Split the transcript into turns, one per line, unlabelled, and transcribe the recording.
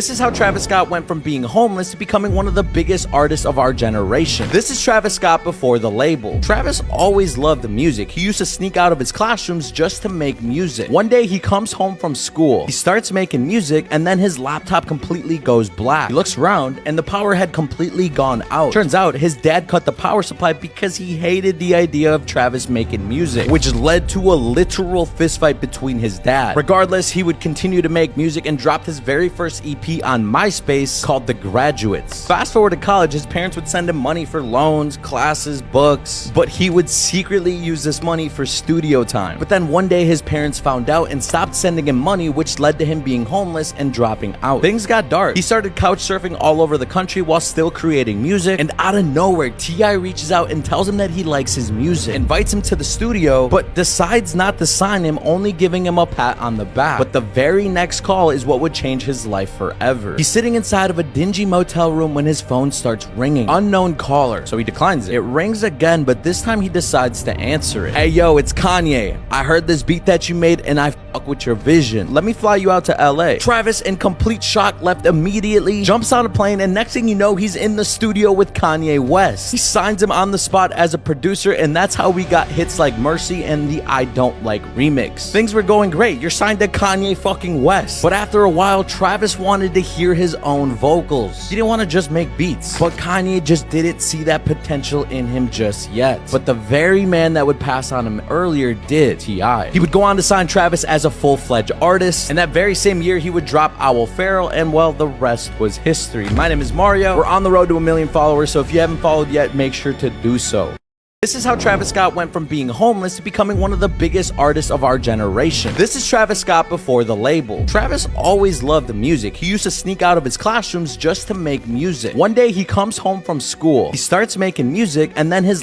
This is how Travis Scott went from being homeless to becoming one of the biggest artists of our generation. This is Travis Scott before the label. Travis always loved the music. He used to sneak out of his classrooms just to make music. One day he comes home from school. He starts making music and then his laptop completely goes black. He looks around and the power had completely gone out. Turns out his dad cut the power supply because he hated the idea of Travis making music, which led to a literal fistfight between his dad. Regardless, he would continue to make music and dropped his very first EP on MySpace called The Graduates. Fast forward to college, his parents would send him money for loans, classes, books, but he would secretly use this money for studio time. But then one day his parents found out and stopped sending him money, which led to him being homeless and dropping out. Things got dark. He started couch surfing all over the country while still creating music, and out of nowhere, T.I. reaches out and tells him that he likes his music, invites him to the studio, but decides not to sign him, only giving him a pat on the back. But the very next call is what would change his life forever. He's sitting inside of a dingy motel room when his phone starts ringing. Unknown caller, so he declines it. It rings again, but this time he decides to answer it. Hey yo, it's Kanye. I heard this beat that you made and I fuck with your vision. Let me fly you out to LA. Travis, in complete shock, left immediately, jumps on a plane, and next thing you know, he's in the studio with Kanye West. He signs him on the spot as a producer, and that's how we got hits like Mercy and the I Don't Like remix. Things were going great. You're signed to Kanye fucking West. But after a while, Travis wanted to hear his own vocals. He didn't want to just make beats, but Kanye just didn't see that potential in him just yet. But the very man that would pass on him earlier did, T.I. He would go on to sign Travis as a full-fledged artist, and that very same year he would drop Owl Pharaoh, and well, the rest was history. My name is Mario. We're on the road to 1 million followers, so if you haven't followed yet, make sure to do so. This is how Travis Scott went from being homeless to becoming one of the biggest artists of our generation. This is Travis Scott before the label. Travis always loved the music. He used to sneak out of his classrooms just to make music. One day he comes home from school. He starts making music and then his